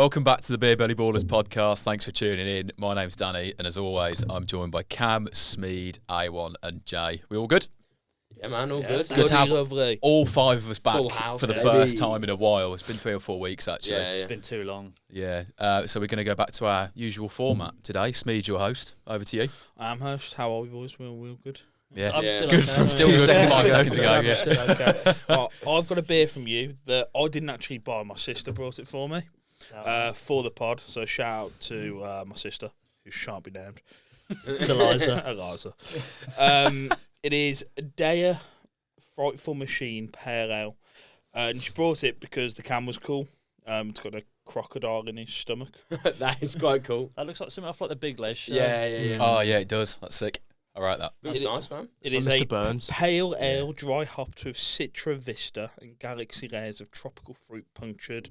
Welcome back to the Beer Belly Ballers podcast. Thanks for tuning in. My name's Danny, and as always, I'm joined by Cam, Smeid, A1, and Jay. We all good? Yeah, man, all good. Good to have all five of us back for the first baby. time in a while. It's been 3 or 4 weeks, actually. Yeah, It's been too long. Yeah. So we're going to go back to our usual format today. Smeid, your host. Over to you. I'm host. How are we, boys? We're all good. Yeah. I'm still Good. okay. Still good from 5 seconds ago. I'm Yeah. still okay. I've got a beer from you that I didn't actually buy. My sister brought it for me for the pod. So shout out to my sister, who shan't be named. It's Eliza. Eliza. It is a Daya Frightful Machine Pale Ale. And she brought it because the can was cool. It's got a crocodile in his stomach. That is quite cool. That looks like something off like the Big Les show. Yeah. Oh, yeah, it does. That's sick. I like that. That's nice, man. It is Mr. a Burns. pale ale, dry hopped with Citra Vista and galaxy layers of tropical fruit punctured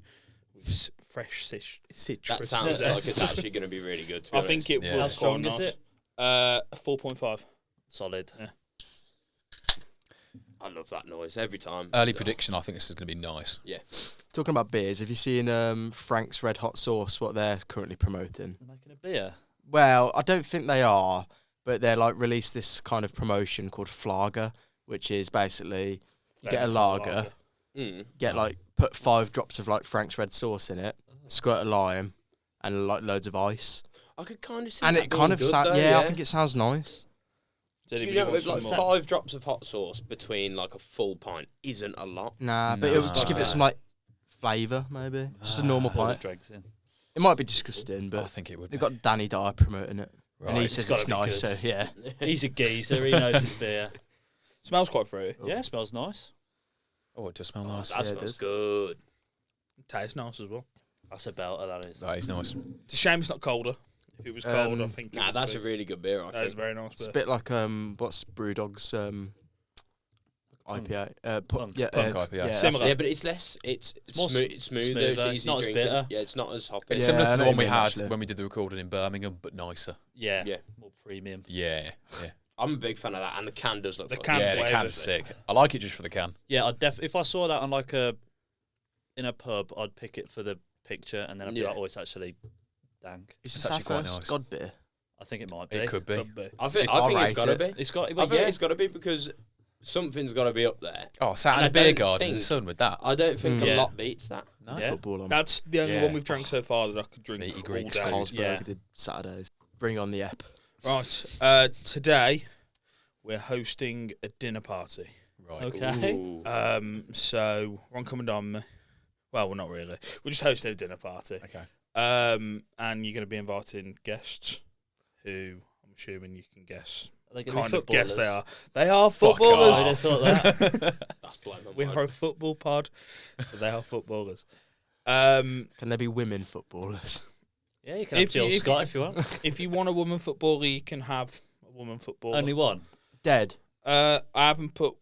with fresh citrus. That sounds like it's actually going to be really good, to be I honest. think it Yeah. will. How strong is it? 4.5. Solid. Yeah. I love that noise every time. Early prediction, I think this is going to be nice. Yeah. Talking about beers, have you seen Frank's Red Hot Sauce, what they're currently promoting? They're making a beer. Well, I don't think they are, but they're like released this kind of promotion called Flager, which is basically you get a lager, get like put 5 drops of like Frank's Red Sauce in it, squirt a lime, and like loads of ice. I could kind of see And that it kind being of good, sounds, though, I think it sounds nice. Does You anybody know, want with like some more? 5 drops of hot sauce between like a full pint isn't a lot. Nah, but No. it'll just give it some like flavour, maybe. Just a normal Pour the pint. dregs in. It might be disgusting, I but think it would be. they've got Danny Dyer promoting it. Right. And he It's says gotta it's be nice, good. so yeah. He's a geezer. He knows his beer. Smells quite fruity. Yeah, it smells nice. Oh, it does smell nice. That Yeah, it smells does. good. Tastes nice as well. That's a belter, that is. That is nice. It's a shame it's not colder. If it was cold, I think. Nah, that's a really good beer, I That is think. very nice. It's a Beer. bit like what's Brewdog's IPA? Punk. Yeah, Punk IPA. Yeah, Similar. Yeah, but it's less. It's more smoother. It's smoother, easy it's not as drinking. bitter. Yeah, it's not as hoppy. It's Yeah, similar I to the know one what we you mean, had actually. when we did the recording in Birmingham, but nicer. Yeah. Yeah. More premium. Yeah. I'm a big fan of that, and the can does look The fun. can Yeah, the flavours can's it. sick. I like it just for the can. Yeah, if I saw that on like in a pub, I'd pick it for the picture, and then I'd be Yeah. like, oh, it's actually dank. Is It's this our actually quite first nice. God beer? I think it might be. It could be. Could be. I think I'll it's rate got to it. be. It's got. I But think yeah, it's got to be because something's got to be up there. Oh, sat in And a I beer don't garden in the think- sun with that. I don't think Yeah. a lot beats that. No. Yeah. Football on. That's the only Yeah. one we've drank so far that I could drink Meaty all Greeks. day. Carlsberg Yeah. did Saturdays. Bring on the ep. Right. Today we're hosting a dinner party. Right. Okay. Ooh. So Ron come and dine with me. Well, we're not really. We're just hosting a dinner party. Okay. And you're going to be inviting guests who I'm assuming you can guess. are they gonna be Kind of guess footballers? they are. They are Fuck footballers. I'd have thought that. That's blown my We mind. are a football pod. So they are footballers. Um, Can there be women footballers? Yeah, you can have Jill Scott if you want. if you want a woman footballer, you can have a woman footballer. Only one. Dead. I haven't put.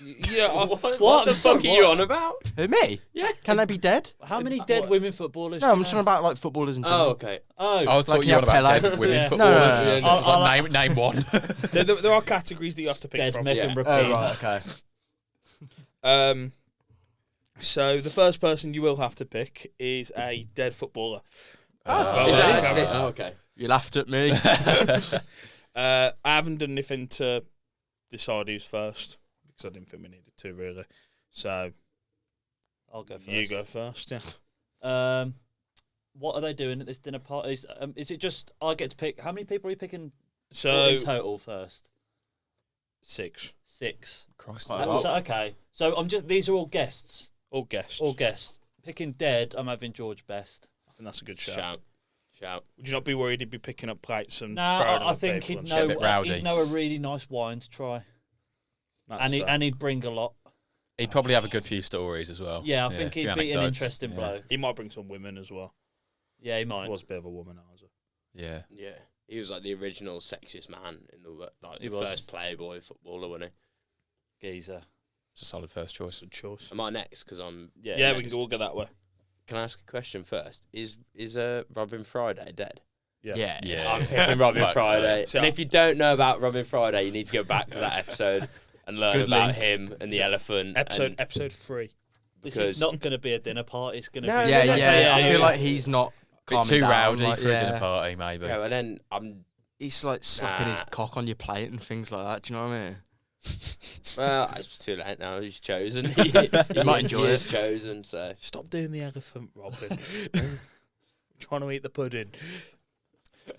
Yeah, What the fuck are you What? on about? Who, me? Yeah. Can they be dead? How many dead women footballers? No, do I'm you talking know? about like footballers in general. Oh, okay. Oh, I was Like thought you were on about Pele. dead women Yeah. footballers. No, no, no, Yeah, no. it's like name one. there are categories that you have to pick dead from. Megan Yeah. Rapinoe. Oh, right, okay. So the first person you will have to pick is a dead footballer. Oh. Is there that you go. actually? Oh, okay. You laughed at me. I haven't done anything to decide who's first because I didn't think we needed to really. So I'll go first. you go first. Yeah. What are they doing at this dinner party? Is it just I get to pick? How many people are you picking So in total first? 6. 6. Christ. Quite a lot. So, okay. So these are all guests. All guests. All guests. Picking dead, I'm having George Best. I think that's a good shout. Shout. Would you not be worried he'd be picking up plates and Nah, throwing I them think at people he'd and a shit? bit rowdy. he'd know a really nice wine to try. That's fair. And he'd bring a lot. He'd probably have a good few stories as well. Yeah, I think a few he'd be an anecdotes. interesting Yeah. bloke. He might bring some women as well. Yeah, he He might. was a bit of a womanizer. Yeah. Yeah. He was like the original sexiest man in the like He the was. first Playboy footballer, wasn't Geezer. It's a solid first choice. Good choice. he? Am I next? Because I'm. Yeah, we next. can all go that way. Can I ask a question first? Is Robin Friday dead? Yeah. Yeah. I'm picking Robin Fuck's Friday. sake. And if you don't know about Robin Friday, you need to go back to that episode and learn Good about link. him and the elephant. Episode 3. This because is not going to be a dinner party. It's going to No, be. no, Yeah, no, yeah. I yeah. feel like he's not Bit calming too down, rowdy like, for a yeah. dinner party, maybe. yeah, and then I'm He's like slapping his Nah. cock on your plate and things like that. Do you know what I mean? well, it's too late now. He's chosen. might enjoy he is it. chosen. So Stop doing the elephant, Robin. Trying to eat the pudding.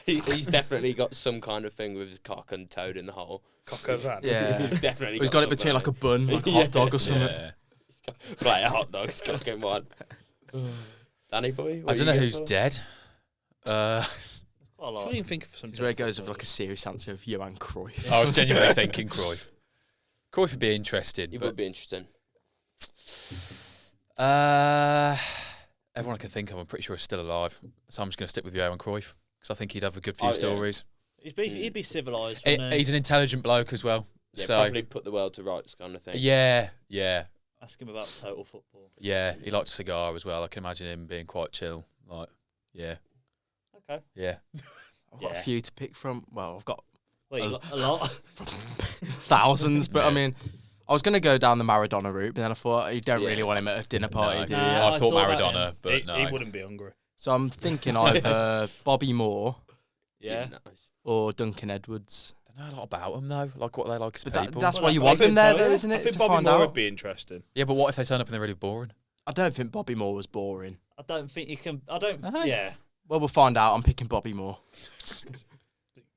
he's definitely got some kind of thing with his cock and toad in the hole. Cock over hand. Yeah. He's definitely We've got it between like a bun, like a hot dog or something. Yeah. play a hot dog, cock in one. Danny boy, I what don't are know you who's going for? dead. Quite a lot. Try and think of something. It's where it goes with like a serious answer of Johan Cruyff. I was genuinely thinking Cruyff. Cruyff would be interesting. It but would be interesting. Everyone I can think of, I'm pretty sure is still alive. So I'm just going to stick with Johan Cruyff because I think he'd have a good few Oh, yeah. stories. He'd be civilised. He's an intelligent bloke as well. Yeah, so probably put the world to rights kind of thing. yeah. Ask him about total football. Yeah, he likes a cigar as well. I can imagine him being quite chill. Like, yeah. Okay. Yeah. I've got Yeah. a few to pick from. Well, I've got Wait, Oh. a lot. thousands, but I Yeah. mean, I was going to go down the Maradona route, but then I thought you don't Yeah. really want him at a dinner party, No, do you? No. I I thought thought about Maradona, him. but no. He wouldn't be hungry. So I'm thinking either Bobby Moore Yeah. Nice. or Duncan Edwards. Don't know a lot about them though. Like what they like as But people. that's Well, why you I want think them there, so, though, yeah. isn't it? I think to Bobby find Moore out. would be interesting. Yeah, but what if they turn up and they're really boring? I don't think Bobby Moore was boring. I don't think you can. I don't. Uh-huh. Yeah. Well, we'll find out. I'm picking Bobby Moore.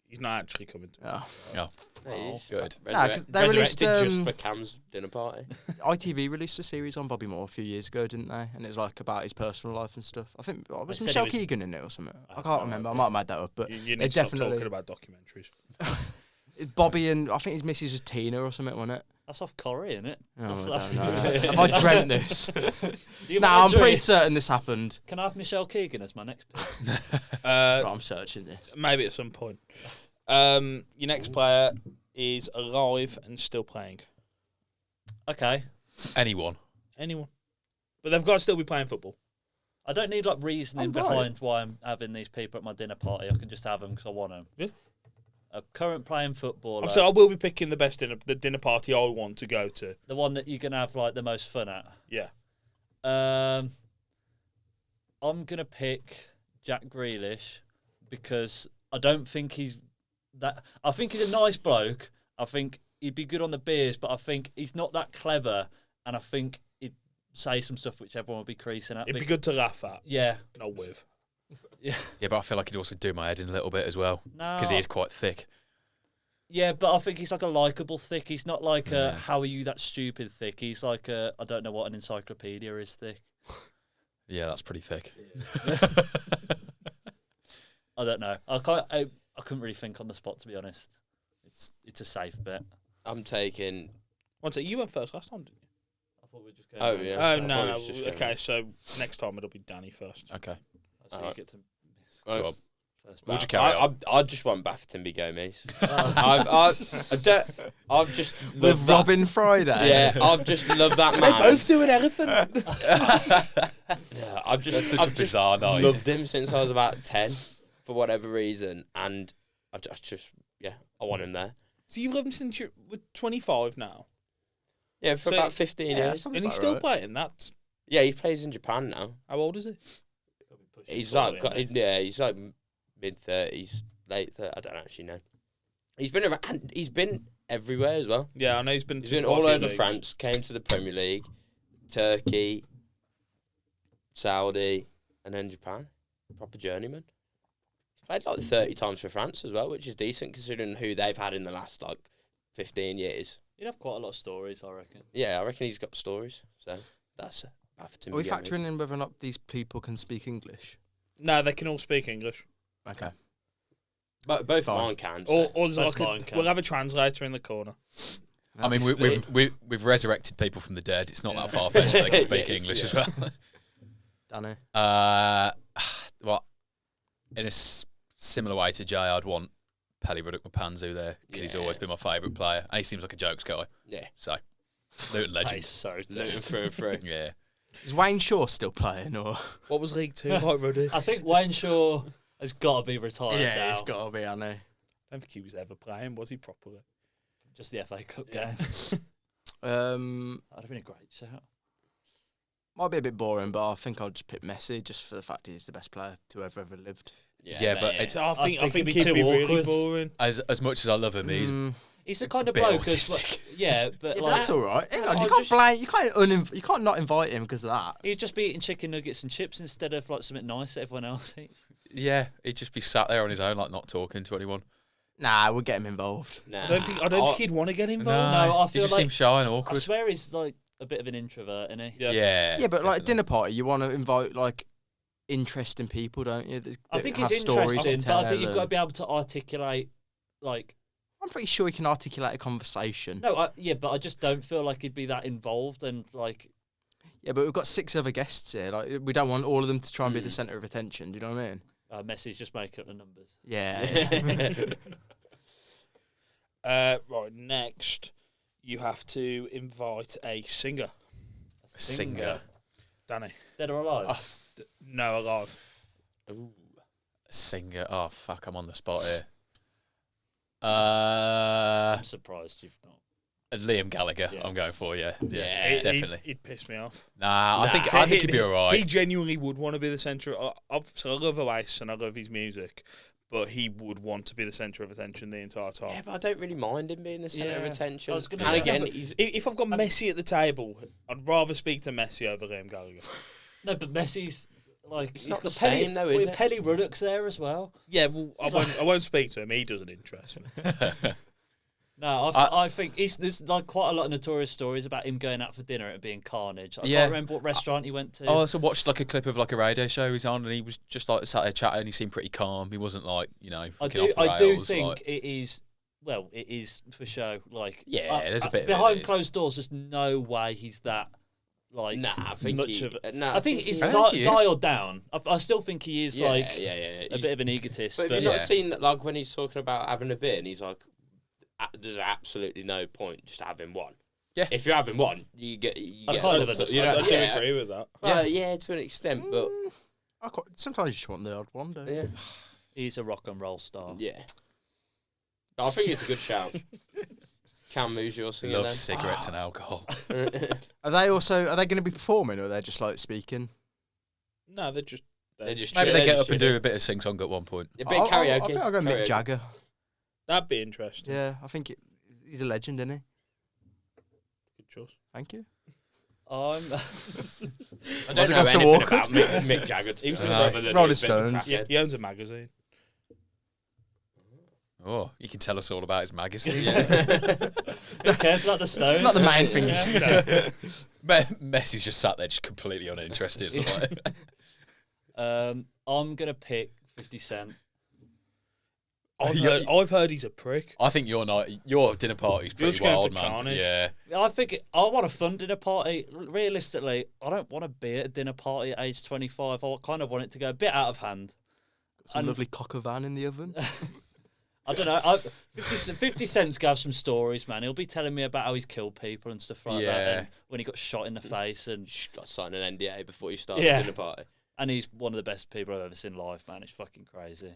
He's not actually coming to. Yeah. Hey, he's good. Nah, 'cause they released, resurrected just um, for Cam's dinner party. ITV released a series on Bobby Moore a few years ago, didn't they? And it was like about his personal life and stuff. I think was said Michelle it was- Keegan in it or something. I Oh, can't no remember. I idea. might have made that up, but You they need to stop definitely- talking about documentaries. Bobby and I think his missus was Tina or something, wasn't it? That's off Corrie, isn't it? Oh, That's- I don't know. Have I dreamt this? You No, might I'm dream- pretty certain this happened. Can I have Michelle Keegan as my next pick? Right, I'm searching this. Maybe at some point. Your next player is alive and still playing. Okay. Anyone? Anyone. But they've got to still be playing football. I don't need like reasoning Oh, right. behind why I'm having these people at my dinner party. I can just have them because I want them. Yeah. A current playing footballer, So I will be picking the best the dinner party I want to go to. the one that you're gonna have like the most fun at. Yeah. I'm gonna pick Jack Grealish because I don't think he's that. I think he's a nice bloke. I think he'd be good on the beers, but I think he's not that clever, and I think he'd say some stuff which everyone would be creasing at. It'd be good to laugh at, Yeah, not with. yeah. Yeah, but I feel like he'd also do my head in a little bit as well No, because he is quite thick. Yeah, but I think he's like a likable thick. He's not like a Yeah. how are you that stupid thick. He's like a I don't know what an encyclopedia is thick. Yeah, that's pretty thick. I don't know. I couldn't really think on the spot, to be honest. It's a safe bet. I'm taking. One sec, you went first last time, didn't you? I thought we'd just go. Oh, yeah. Oh, I no, thought it no. was just going- Okay, so next time it'll be Danny first. Okay. So you Alright. get to Oh, Go on. first Would bet. you carry on? I just want Bafferton be Gomez. Oh. I've just With loved that. Robin Friday. Yeah, I've just loved that They man. both do an elephant. Yeah, I've That's just, such I've a just bizarre night. loved him since I was about 10 for whatever reason, and I just I want him there. So you've loved him since you're 25 now, Yeah, for So- about 15 Yeah, years. that's probably and he's about still right. playing. That's Yeah, he plays in Japan now. how old is he? He's like he's like mid-30s, late 30s. I don't actually know. He's been around. And he's been everywhere as well. Yeah, I know he's been. He's to been quite a all few over leagues. France. Came to the Premier League, Turkey, Saudi, and then Japan. Proper journeyman. He's played like 30 times for France as well, which is decent considering who they've had in the last like 15 years. You'd have quite a lot of stories, I reckon. Yeah, I reckon he's got stories. So that's Bafferton. Are we Gomez. factoring in whether or not these people can speak English? No, they can all speak English. Okay. But both Fine. mine can. Or, So. or there's Both like mine can. we'll have a translator in the corner. I mean, we've resurrected people from the dead. It's not that far fetched. They can speak English as well. Danny. Well, in a similar way to Jay, I'd want Pelly Ruddock Mapanzu there because he's Yeah. always been my favourite player, and he seems like a jokes guy. Yeah. So, Luton That legend. is so Luton through and through. Yeah. Is Wayne Shaw still playing or? What was League Two like, Ruddy? I think Wayne Shaw has got to be retired Yeah, now. he's got to be, hasn't he? I don't think he was ever playing, was he properly? Just the FA Cup Yeah. game. Um, That'd have been a great shout. Might be a bit boring, but I think I'll just pick Messi just for the fact he's the best player to ever lived. Yeah, but mate, So I think it'd be he'd too be really awkward. boring. as much as I love him, He's the kind of bit bloke autistic. but Yeah, like that's all right. Hang on, I'll you can't just- blame. You can't not invite him because of that. he'd just be eating chicken nuggets and chips instead of like something nice that everyone else eats. yeah, he'd just be sat there on his own, like not talking to anyone. Nah, we'll get him involved. Nah, I don't think he'd want to get involved. No, I he feel just like- seems shy and I awkward. swear he's like a bit of an introvert, isn't he? Yeah. Yeah, but like a definitely. dinner party, you want to invite like interesting people, don't you? I think have he's stories to interesting, but tell I think you've got to and- be able to articulate like. I'm pretty sure he can articulate a conversation. No, but I just don't feel like he'd be that involved and like. Yeah, but we've got 6 other guests here. Like, we don't want all of them to try and be the centre of attention. Do you know what I mean? Messi's just making up the numbers. Yeah. Right, next, you have to invite a singer. A singer. Danny. Dead or alive? Oh, No, alive. Ooh. a singer. Oh fuck, I'm on the spot here. I'm surprised you've not. Liam Gallagher. Yeah. I'm going for Yeah, definitely. He'd piss me off. Nah, I think So he'd be alright. He genuinely would want to be the centre. Obviously, I love Oasis and I love his music, but he would want to be the centre of attention the entire time. Yeah, but I don't really mind him being the centre of Yeah, attention. I was gonna And say- again, but he's If I've got Messi at the table, I'd rather speak to Messi over Liam Gallagher. No, but Messi's like It's he's not got the same though, is it? Pelly Ruddock's there as well. Yeah, well, I won't speak to him. He doesn't interest me. No, I think there's like quite a lot of notorious stories about him going out for dinner and it being carnage. I Yeah. can't remember what restaurant he went to. I also watched like a clip of like a radio show he was on, and he was just like sat there chatting. He seemed pretty calm. He wasn't like I fucking do off the I do rails, think like- it is. Well, it is for show. Like Yeah, there's a bit of it behind that is. closed doors. There's no way he's that. Like nah. I think much he, of it. nah, I think he's I think he is. dialed down. I still think he is yeah, like yeah. a He's- bit of an egotist. But But, have you Yeah. not seen like when he's talking about having a beer and he's like, "There's absolutely no point just having one." Yeah. If you're having one, you get. I get kind of hooked up, understand. you know, I do yeah. agree with that. Well, yeah, to an extent, but Sometimes you just want the odd one, don't you? yeah, he's a rock and roll star. yeah. I think it's a good shout. Cam, who's your singer Love then? cigarettes and alcohol. Are they going to be performing, or are they just like speaking? No, they're just. They're just Maybe chill- they they're get just up and chilling. do a bit of sing song at one point. A bit of karaoke. I think I'll go Mick Karaoke. Jagger. That'd be interesting. Yeah, I think he's a legend, isn't he? Good choice. Thank you. I'm. I Was don't it know got so anything awkward? about Mick Jagger. To He was be in honest, the other than Rolling he's a bit of a Stones. crackhead. He owns a magazine. Oh, you can tell us all about his magazine. Who cares about the Stones? It's not the main thing. Messi's just sat there, just completely uninterested. It's like- I'm gonna pick 50 Cent. I've heard he's a prick. I think your dinner party's You're pretty just going wild, for man. carnage. Yeah, I think I want a fun dinner party. Realistically, I don't want to be at a dinner party at age 25. I kind of want it to go a bit out of hand. Some And- lovely cock of van in the oven. I don't know. 50 Cent's got some stories, man. He'll be telling me about how he's killed people and stuff like that. Yeah. And when he got shot in the face, and Got to sign an NDA before you start Yeah. the dinner party. he's one of the best people I've ever seen live, man. It's fucking crazy.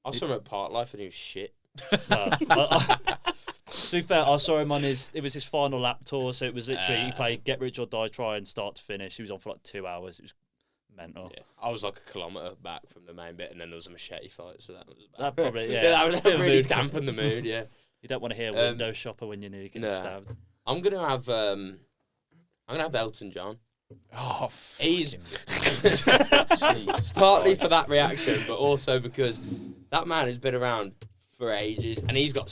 I saw him at Park Life and he was shit. To be fair, I saw him on it was his final lap tour, so it was literally he played Get Rich or Die Trying start to finish. He was on for like 2 hours. It was mental. Yeah. I was like a kilometre back from the main bit and then there was a machete fight, so that was bad. That probably, yeah. that Bit of really mood. dampened the mood, yeah. You don't want to hear window shopper when you're nearly getting Nah. stabbed. I'm gonna have Elton John. Oh, He's fucking- partly for that reaction, but also because that man has been around for ages and he's got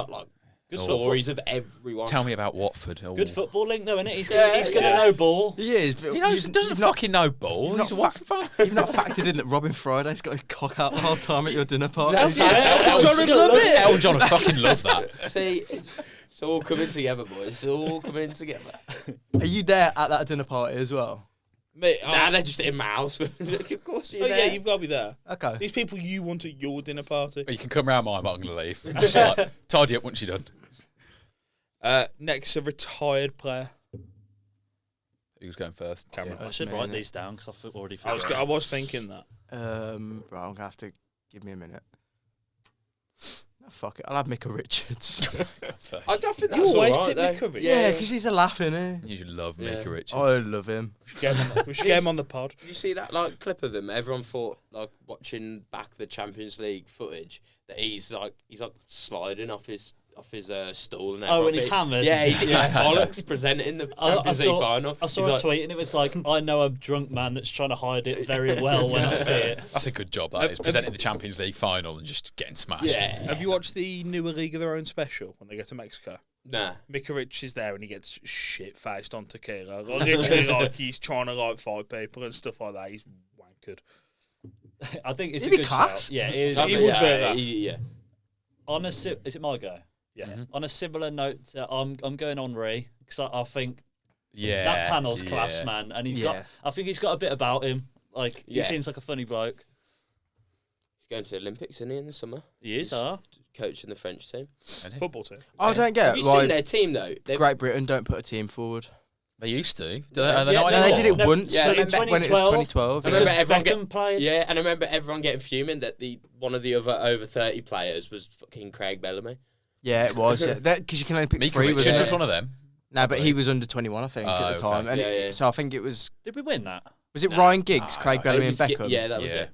like Good stories of everyone. Tell me about Watford. Oh. Good football link, though, isn't it? He's good Yeah, to yeah. know ball. He is, but He knows, doesn't you've not, fucking know ball. you've He's a not Watford fan. you've not factored in that Robin Friday's got his cock out the whole time at your dinner party. That's Yeah, it. Elton John would love it. Elton John would fucking love that. See, it's all coming together, boys. It's all coming together. Are you there at that dinner party as well? Mate, Nah, they're just in my house. Of course you're oh there. yeah, you've got to be there. Okay. These people you want at your dinner party. You can come round mine, but I'm going to leave. Just like, tidy up once you're done. Next, a retired player. Who's going first? Cameron. I should me, write innit? these down because I've already I forgot. was thinking that. Right, I'm gonna have to give me a minute. Fuck it, I'll have Micah Richards. I don't think You that's always alright pick though. Micah Richards. Yeah, because he's a laugh, isn't he? You love Yeah. Micah Richards. I love him. We should get him on the pod. Did you see that like clip of him? Everyone thought like watching back the Champions League footage that he's like sliding off his stool and everything. Oh, and he's hammered. Yeah, he's bollocks presenting the Champions League final. I saw a tweet and it was like, I know a drunk man that's trying to hide it very well when I see it. That's a good job, that is. Presenting the Champions League final and just getting smashed. Yeah. Have you watched the newer League of Their Own special when they get to Mexico? Nah. Micah Rich is there and he gets shit faced on tequila. Like, literally, like he's trying to like fight people and stuff like that. He's wankered. I think it's He'd a be good class. shout. Yeah, it is. He would be that. Yeah. Is it my go? Yeah. Mm-hmm. On a similar note, I'm going Henri because I think Yeah. that panel's yeah. class, man, and he's Yeah. got. I think he's got a bit about him. Like he Yeah. seems like a funny bloke. He's going to the Olympics, isn't he, in the summer? He is, Coaching the French team. Football team. I don't get Have you why seen their team though? Great Britain don't put a team forward. They used to. Do Yeah. they, are they Yeah, not no, No, they anymore? did it No, once yeah, when in it was 2012. 2012. I Because remember everyone Beckham played. Yeah, and I remember everyone getting fuming that one of the other over 30 players was fucking Craig Bellamy. Yeah, it was. Yeah, because you can only pick Micah three. Richards wasn't was it? one of them. No, but he was under 21, I think, Oh, at the time. okay. And Yeah, yeah. so I think it was. Did we win that? Was it Nah. Ryan Giggs, Craig Bellamy, and It was Beckham? Yeah, that was Yeah. it.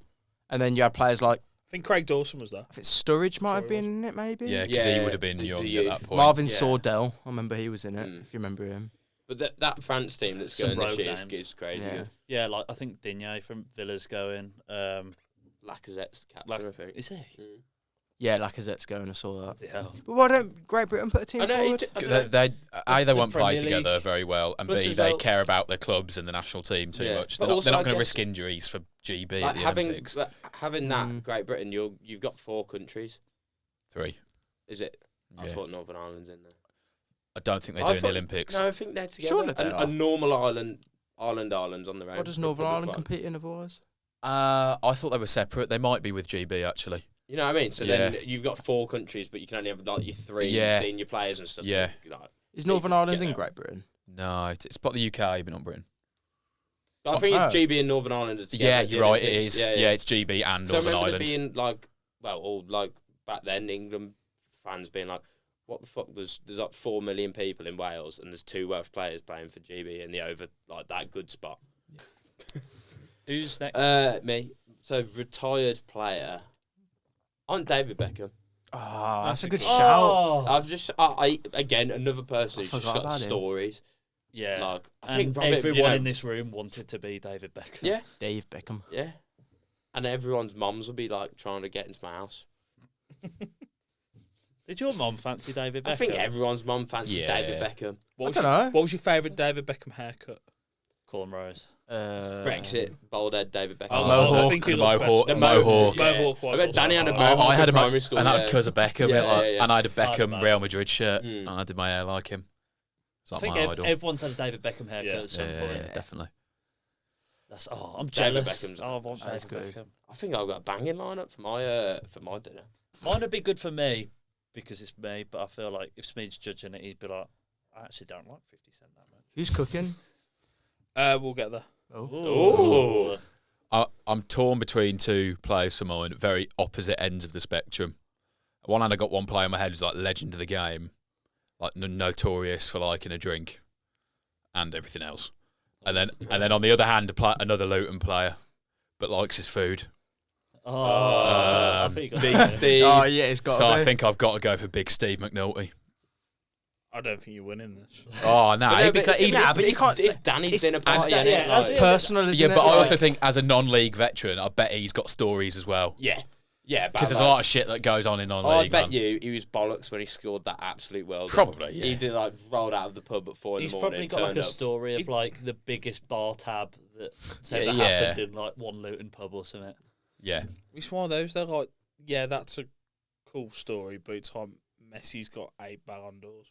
And then you had players like, I think Craig Dawson was there. I think Sturridge might have Sturridge been in it, maybe? Yeah, because he Yeah, would have been the young youth. at that point. Marvin Yeah. Sordell, I remember he was in it, Mm. if you remember him. But that France team that's Some going this rogue year names. is crazy. Yeah. good. Yeah, like I think Digne from Villa's going. Lacazette's the captain, I think. Is he? Mm. Yeah, Lacazette's going, I saw that. Bloody hell. But why don't Great Britain put a team I know, forward? They either The won't play Premier together League. very well, and Plus B, as they well- care about their clubs and the national team too Yeah. much. But They're not, also, they're I not going to guess- risk injuries for GB like at the having Olympics. having that Mm. Great Britain, you've got 4 countries. 3. Is it? I Yeah. thought Northern Ireland's in there. I don't think they I do in the thought- Olympics. No, I think they're together. Surely they a are. normal islands on their own. What does Northern Republic Ireland one. compete in otherwise? I thought they were separate. They might be with GB actually. You know what I mean? So Yeah. then you've got 4 countries, but you can only have like your 3 Yeah. senior players and stuff. Yeah. Like, Is Yeah, Northern you Ireland get in that. Great Britain? No, it's part of the UK, but not Britain. but I think Oh. it's GB and Northern Ireland are together. Yeah, at the you're right. It Olympics. is. Yeah, it's GB and So I Northern remember Ireland. there being like, or like back then, England fans being like, "What the fuck? There's like 4 million people in Wales, and there's 2 Welsh players playing for GB in the over like that good spot." Who's next? Me. So retired player. I'm David Beckham. Oh, that's a good Oh. shout. I've just, I again another person who's I just forgot got about him. stories. yeah. Like I And think Robert, everyone in this room wanted to be David Beckham. Yeah, Dave Beckham. yeah. And everyone's mums will be like trying to get into my house. Did your mum fancy David Beckham? I think everyone's mum fancies Yeah. David Beckham. What I was don't your, know. What was your favourite David Beckham haircut? Cornrows. Brexit, bald head David Beckham. Oh, Mohawk. I think he The looked Mohawk. best. The Mohawk. Yeah. Mohawk was I bet also Danny had a hard. Mohawk. I had in a primary school, and I yeah. had cuz of Beckham, Yeah, like, yeah, yeah. and I had a I Beckham know. Real Madrid shirt, Mm. and I did my hair like him. It's I like think my idol. everyone's had a David Beckham haircut Yeah. at some Yeah, point. definitely. That's I'm David jealous. Beckham's Oh, I want That's David good. Beckham. I think I've got a banging lineup for my dinner. Mine would be good for me because it's me, but I feel like if Smeid's judging it, he'd be like, I actually don't like 50 Cent that much. Who's cooking? We'll get there. Ooh. I'm torn between 2 players for mine, very opposite ends of the spectrum. On one hand, I got one player in my head who's like legend of the game, like notorious for liking a drink and everything else. And then on the other hand, another Luton player, but likes his food. I think you got Big that. Steve. Oh, yeah, it's got So to I be. think I've got to go for Big Steve McNulty. I don't think you're winning this. Oh no, But because he, nah, but you can't- It's Danny's dinner party, Dan- innit? yeah, Like- that's personal, isn't yeah, it? but I Like- also think as a non-league veteran, I bet he's got stories as well. yeah. Because there's a lot of shit that goes on in I non-league. bet man. you he was bollocks when he scored that absolute world. Probably, yeah. He did like rolled out of the pub at 4 in He's the morning. probably got like turned a up. story of like the biggest bar tab that's ever Yeah. happened in like one Luton pub or something. Yeah, It's one of those. They're like, yeah, that's a cool story, but it's like Messi's got 8 Ballon d'Ors.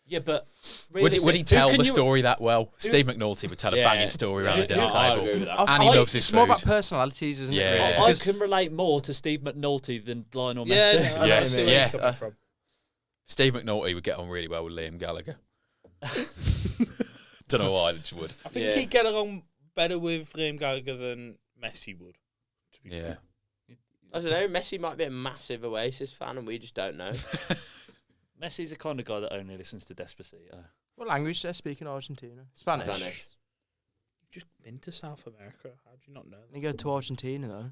Yeah, but would he realistic- tell who the can you- story that well? Steve McNulty would tell a Yeah. banging story around Who- the dinner who- I agree table. with that. I- And he I- loves his It's more food. about personalities, isn't Yeah. it? Really? I Because- can relate more to Steve McNulty than Lionel Yeah, Messi. no, I Yeah, see where yeah. you're coming from. Steve McNulty would get on really well with Liam Gallagher. Don't know why, I just would. I think Yeah. he'd get along better with Liam Gallagher than Messi would. To be Yeah. fair. I don't know. Messi might be a massive Oasis fan, and we just don't know. Messi's the kind of guy that only listens to Despacito. What language they're speaking? Argentina, Spanish. Spanish. You've just been to South America. How do you not know You that? go to Argentina though.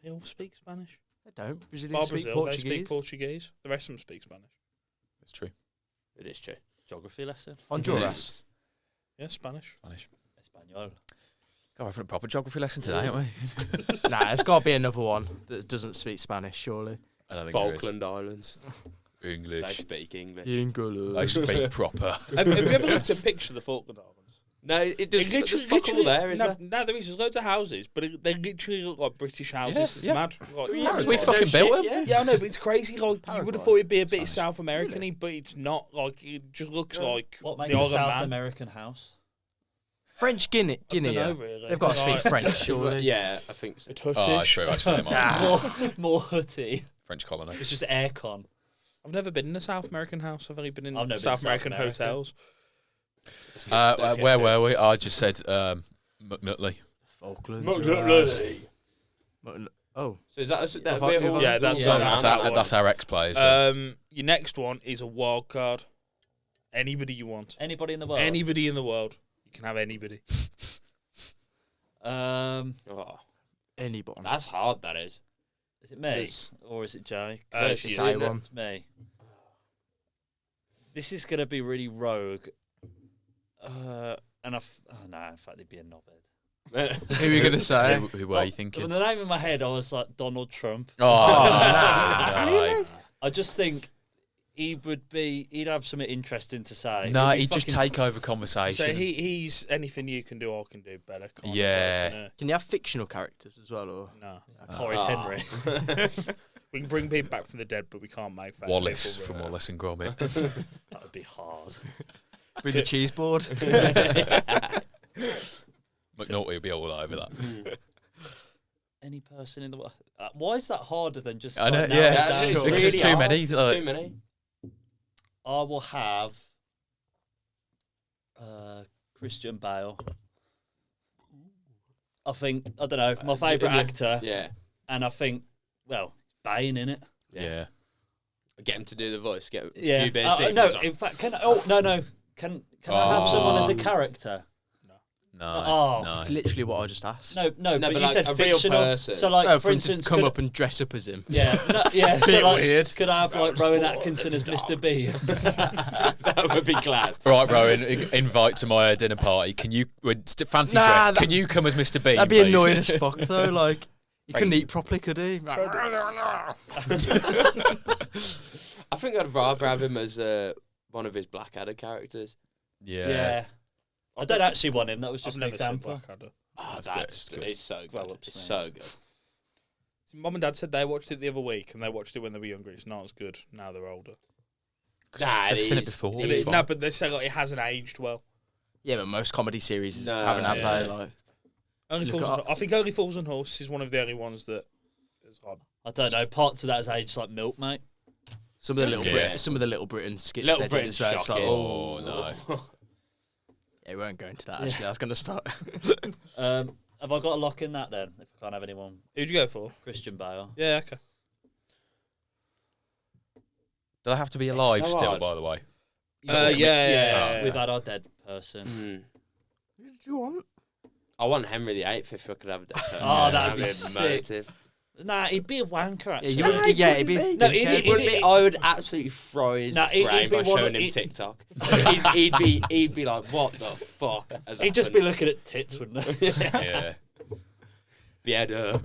They all speak Spanish. They don't. Brazilians speak Brazil, Portuguese. they speak Portuguese. The rest of them speak Spanish. It's true. It is true. Geography lesson. Honduras. Yeah, Spanish. Espanol. God, we're having a proper geography lesson today, aren't we? Nah, there's got to be another one that doesn't speak Spanish, surely. I don't think Falkland Islands. there is. They English. speak English. I speak proper. Have you ever looked at a picture of the Falkland Islands? No, it does. It There's fuck all there, is no, there? no, there is. There's loads of houses, but they literally look like British houses. Yeah, It's yeah. mad. Like, Yeah, we no fucking shit, built yeah. yeah, I know, but it's crazy. Like you would have thought it'd be a bit Spanish. South American-y, but it's not. Like it just looks like What the makes a Isle of South Man. American house? French Guinea. I don't know, yeah. really. They've got to speak Like, French, surely. Yeah, I think so. a Oh, that's Turkish. true, actually. They might. more hoodie. French colony. It's just aircon. I've never been in a South American house. I've only been in I've never been South to South American America. hotels. Where were we? I just said McNutley. Falklands. Oh. So is that If we're I- all- Yeah, that's all our- around That's that our, one? that's our ex-players. do. Your next one is a wild card. Anybody you want. Anybody in the world? Anybody in the world. You can have anybody. Um, Oh, Anybody. that's hard. That is. is it me or is it Jay? It's you. you, Say isn't it? one. It's me. This is gonna be really rogue. And oh no, in fact, it'd be a knobhead. Who are you going to say? Who were you thinking? From the name in my head, I was like Donald Trump. Oh, no. I just think he'd have something interesting to say. No, He'd be he'd just fucking- take over conversation. So he's anything you can do, I can do better. Kind Yeah. Of person, Can you have fictional characters as well? Or no. Corey Ah. Henry. We can bring people back from the dead, but we can't make fat Wallace people, from Wallace and Gromit. That would be hard. with the cheese board? McNulty would be all over that. Any person in the world. Why is that harder than just? I know, like, yeah. narrowing Yeah, down it's to- Because there's really too hard. many, There's like- too many. I will have Christian Bale. I don't know, my favourite yeah. actor, Yeah. and I think, well, Bane in it. Yeah. Get him to do the voice. Get a Yeah. few beers deep. No, He's like, in fact, can I have someone as a character? No. Oh. No. That's literally what I just asked. No, No, but but you like said a real fictional. person. So, like, No, for him to instance, come could- up and dress up as him. Yeah, no, yeah. So, Bit like, weird. could I have like Rowan Atkinson as Mr. B? that would be class. Right, Rowan, invite to my dinner party. Can you, fancy Nah, dress, that- can you come as Mr. Bean, That'd be please? annoying as fuck, though. Like, he Right. couldn't eat properly, could he? I think I'd rather have him as one of his Blackadder characters. Yeah. I don't actually want him. That was I've just an never seen example. Blackadder. Oh, That's that's good, good. it's It's so Grow good. up, It's Smeid. so good. Mum and Dad said they watched it the other week, and they watched it when they were younger. It's not as good now they're older. Nah, They've it seen it is. before. It But is. no, but they say like it hasn't aged well. Yeah, but most comedy series No, haven't had yeah. that. Like, Only Look Fools it on, up. I think Only Fools and Horses is one of the only ones that is like I don't know. Parts of that is aged like milk, mate. some of the little Yeah. some of the Little Britain skits Little they did Britain's as well. It's like, shocking. oh, no. Yeah, we won't go into that. Actually, I was going to start. Have I got a lock in that then? If I can't have anyone, who'd you go for? Christian Bale. Yeah, okay. Do they have to be alive so still, hard. by the way? Yeah. We've had our dead person. Mm. Who do you want? I want Henry VIII if I could have a dead person. Oh, that'd be That'd sick. motive. Nah, he'd be a wanker actually. Yeah, you wouldn't, yeah, it'd be. No, dickhead. he'd- Wouldn't be, I would absolutely fry his Nah, he'd brain be by one showing of- him he'd- TikTok. he'd be like, what the fuck has He'd just be happened? looking at tits, wouldn't he? Yeah. Beheader.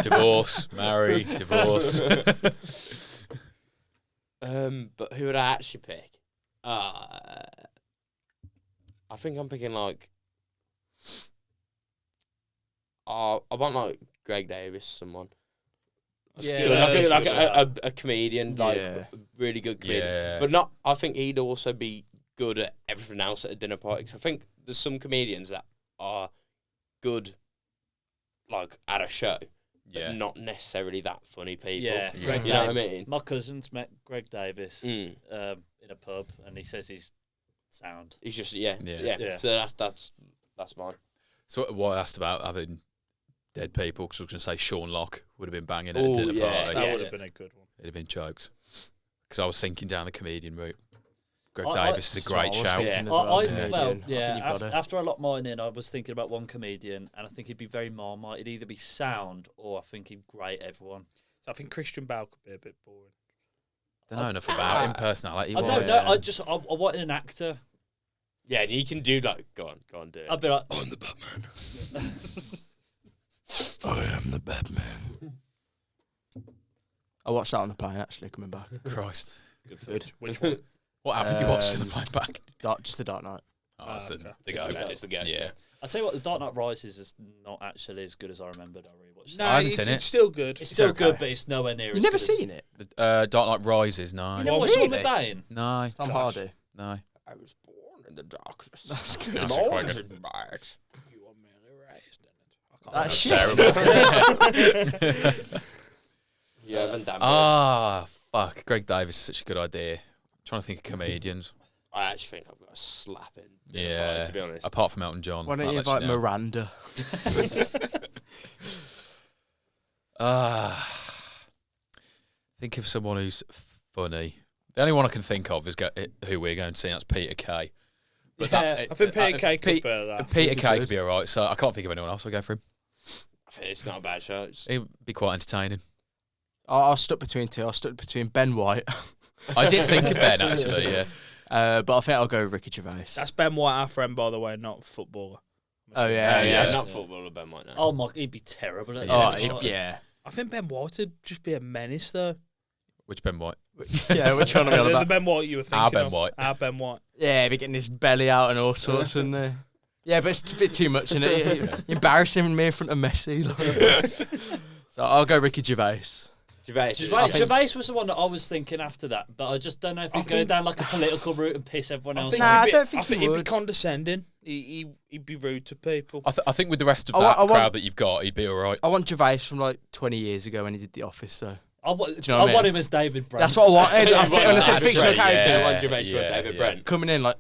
Divorce, marry, divorce. But who would I actually pick? I think I'm picking like. I want like Greg Davis, someone. Yeah, So that's like good. a comedian, like Yeah. really good comedian. Yeah. But not. I think he'd also be good at everything else at a dinner party. 'Cause I think there's some comedians that are good, like at a show, but Yeah. not necessarily that funny people. Yeah, Yeah. Greg You know what I Davis. mean? My cousin's met Greg Davis Mm. in a pub, and he says he's sound. He's just yeah. Yeah. So that's mine. So what I asked about having dead people because I was going to say Sean Locke would have been banging at Oh, a dinner yeah, party. That would have been a good one. It'd have been choked because I was thinking down the comedian route. Greg I- Davis is a great So I was shout. thinking as I, well, I, comedian. well, I think yeah. you've got it. After I locked mine in, I was thinking about one comedian, and I think he'd be very Marmite. He'd either be sound or I think he'd grate everyone. So I think Christian Bale could be a bit boring. Don't know enough about him personality. I don't know. I wanted an actor. Yeah, and he can do like. Go on, do it. I'd be like, I'm the Batman. I am the Batman. I watched that on the plane actually coming back. Christ. Good food. Which one? What haven't you watched in the plane back? Just the Dark Knight. Oh, it's okay. the go. It's the go. Yeah. I tell you what, The Dark Knight Rises is not actually as good as I remembered. I rewatched. No, it. I haven't it's, seen it. it's still good. It's still okay. good, but it's nowhere near. You've as never good as- seen it? Dark Knight Rises, no. You never Oh, watched the one with really? Bane? No. Tom Gosh. Hardy. No. I was born in the darkness. That's good. That's quite good. You are merely raised in it. That shit. Terrible. You haven't done Fuck. Greg Davis is such a good idea. I'm trying to think of comedians. I actually think I've got a slapping. Yeah. To be honest. Apart from Elton John. Why don't That you lets invite know. Miranda? Think of someone who's funny. The only one I can think of is who we're going to see. That's Peter Kay. But Yeah, I think Peter Kay could Pete- bear that. Peter Kay could be all right. So I can't think of anyone else. I'll go for him. I think it's not a bad show. He'd be quite entertaining. I was stuck between two. I was stuck between Ben White, I did think of Ben actually. Yeah. but I think I'll go with Ricky Gervais. That's Ben White, our friend, by the way, not footballer. Oh, yeah, yeah, yeah. not footballer, Ben might know. Oh my, he'd be terrible at Yeah. that. Oh, yeah. I think Ben White would just be a menace, though. Which Ben White? Yeah, which one are we on the about? Ben White you were thinking Our Ben of. White. Our Ben White. Yeah, be getting his belly out and all sorts, and yeah, but it's a bit too much, isn't it? Embarrassing me in front of Messi. So I'll go Ricky Gervais. Gervais. Gervais was the one that I was thinking after that, but I just don't know if he'd go think- down like a political route and piss everyone else think off. Nah, he'd I be, don't think he he'd be would. condescending. He'd be rude to people. I think with the rest of I that want- crowd that you've got, he'd be all right. I want Gervais from like 20 years ago when he did The Office, though. I you know what I want mean? him as David Brent. That's what I wanted. I think when I said That's fictional right, character, yeah. I One want Gervais Yeah, David yeah. Brent. coming in like.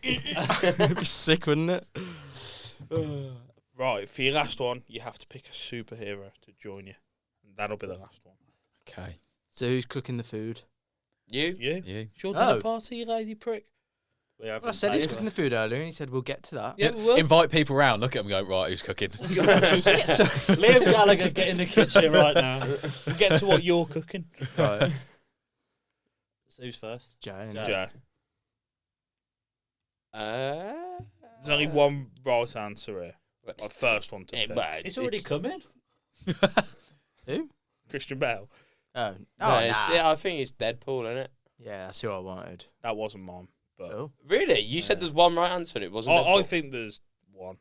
It'd be sick, wouldn't it? Right, for your last one, you have to pick a superhero to join you. And that'll be the last one. Okay. So who's cooking the food? You? You? You. It's your Oh. dinner party, you lazy prick. Well, I said he's cooking the food earlier, and he said we'll get to that. Yeah, we will. Invite people around. Look at them. And go right. Who's cooking? Liam Gallagher, get in the kitchen right now. We'll get to what you're cooking. Right. So who's first? Jay. Jay. Joe. There's only Uh, one right answer here. Like first one to pick. It's already coming. Who? Christian Bale. Oh, yeah, I think it's Deadpool, isn't it? Yeah, that's who I wanted. That wasn't mine. But Oh. Really? You said there's one right answer and it wasn't I Deadpool? think there's one.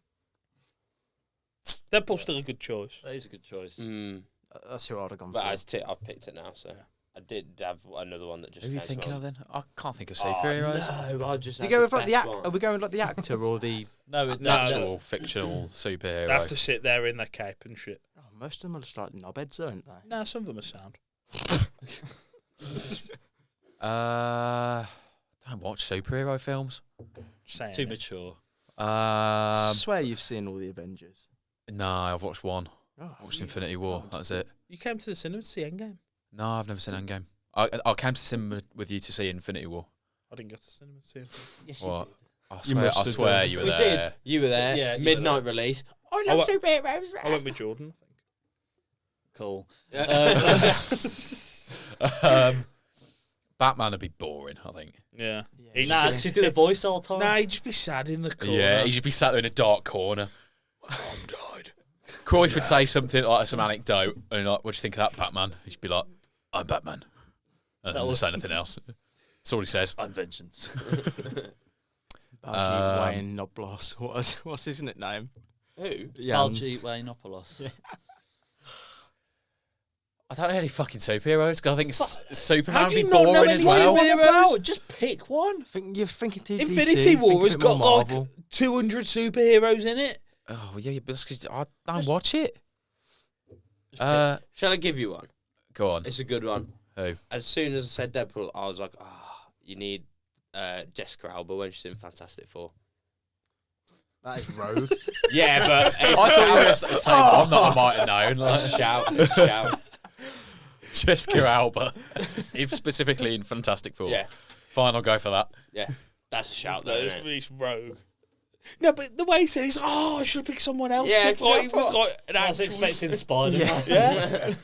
Deadpool's still a good choice. That is a good choice. That's who I'd have gone But for. I've picked it now, so I did have another one that just. Who are you came thinking to of mind. then? I can't think of Oh, superheroes. no, I just. Do you had go with like the best act? one. Are we going with like the actor or the? No, No. Actual fictional superhero. They have to sit there in their cape and shit. Oh, most of them are just like knobheads, aren't they? Nah, some of them are sound. Don't watch superhero films. Saying too it. mature. I swear you've seen all the Avengers. No, I've watched one. Oh, I watched Infinity War. That's it. You came to the cinema to see Endgame. No, I've never seen Endgame. I came to cinema with you to see Infinity War. I didn't go to the cinema to see it. Yes, What? I You swear, must I have swear done. you were We there. did. You were there. Yeah, you were Midnight there. release. I I love wa- superheroes. I went with Jordan, I think. Cool. Batman would be boring, I think. Yeah. Yeah. He Nah, just- because you do the voice all the time. Nah, he'd just be sad in the corner. Yeah, he'd just be sat there in a dark corner. Mom died. Cruyff would say something like some anecdote, and like, "What do you think of that, Batman?" He'd be like, "I'm Batman," and then we'll say nothing else. That's all he says. I'm vengeance. Baljeet Wayne Noblos. What's his nickname? Who? Baljeet Wayneopoulos. I don't know any fucking superheroes because I think Superman How would do be you not know boring as any well. superheroes? Just pick one. I think you're thinking too Infinity DC, War think a has bit got more like Marvel. 200 superheroes in it. Oh yeah, but that's 'cause I don't watch it. Shall I give you one? Go on. It's a good one. Who? As soon as I said Deadpool, I was like, you need Jessica Alba when she's in Fantastic Four. That is rogue. Yeah, but I thought you were going to say one that I might have known. Like shout. Jessica Alba, specifically in Fantastic Four. Yeah, Fine, I'll go for that. yeah. That's a shout, though, It's, isn't it? it's rogue. No, but the way he said, I should pick someone else. Yeah, Like, it was like an I was actual... expecting Spider-Man. Yeah.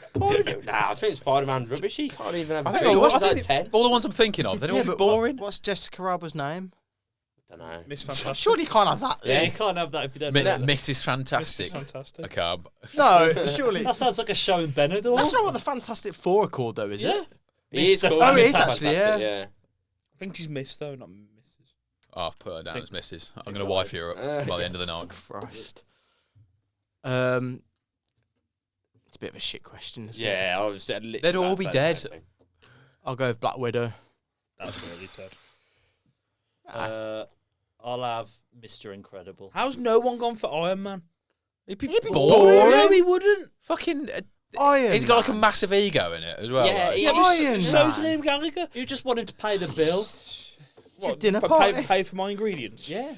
Nah, I think Spider-man's rubbish. He can't even have a I drink. think, What's I that, think 10? all the ones I'm thinking of, they're all but boring. What's Jessica Alba's name? Don't know. Miss Fantastic. Surely you can't have that. Yeah, you can't have that if you don't Mi- know that. Mrs. Fantastic. Miss Fantastic. I can't. No, surely. That sounds like a show in Benidorm. That's not what the Fantastic Four are called, though, is Yeah. it? He is Mr. called Oh, he is Mr. actually, Fantastic, yeah. I think she's Miss, though, not Mrs. Oh, I've put her down as Six. Mrs. I'm going to wife her up by the end of the night. Christ. It's a bit of a shit question, isn't it? Yeah, I was literally They'd all about to be say the dead. same thing. I'll go with Black Widow. That's really dead. I'll have Mr. Incredible. How's no one gone for Iron Man? He'd be boring. boring. No, he wouldn't. Fucking. Iron He's got like a Man. massive ego in it as well. Yeah, like. he- Iron So's Man. Liam Gallagher. You just want him to pay the bill. It's a dinner but party. pay for my ingredients. Yeah.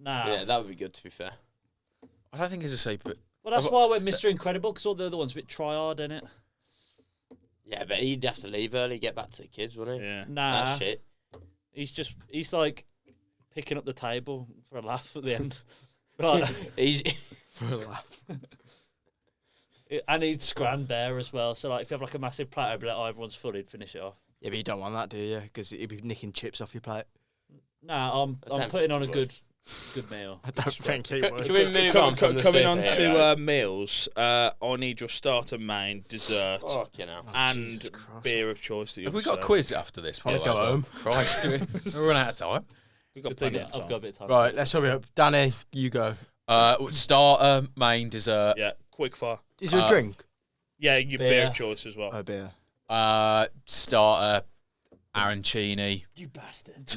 Nah. Yeah, that would be good, to be fair. I don't think he's a super. Well, that's why I went Mr. Incredible, because all the other ones a bit tryhard, innit? Yeah, but he'd have to leave early, get back to the kids, wouldn't he? Yeah. Nah. That's shit. He's like picking up the table for a laugh at the end. Right. He's For a laugh. And he'd scran there as well. So, like, if you have like a massive platter, be like, oh, everyone's full, he'd finish it off. Yeah, but you don't want that, do you? Because he'd be nicking chips off your plate. Nah, I'm don't putting on a think good meal. I don't think he Can would. we move on from the Coming on superheroes? to meals, I need your starter, main, dessert, Fucking hell. and Jesus Christ. beer of choice that you Have we got a quiz after this? by the Go way? home. Christ, we're running out of time. We've got Good thing plenty of I've time. got a bit of time. Right, let's hurry up. Danny, you go. Starter, main, dessert. Yeah, quick fire. Is there a drink? Yeah, your Beer. beer of choice as well. Oh, beer. Starter, arancini. You bastard.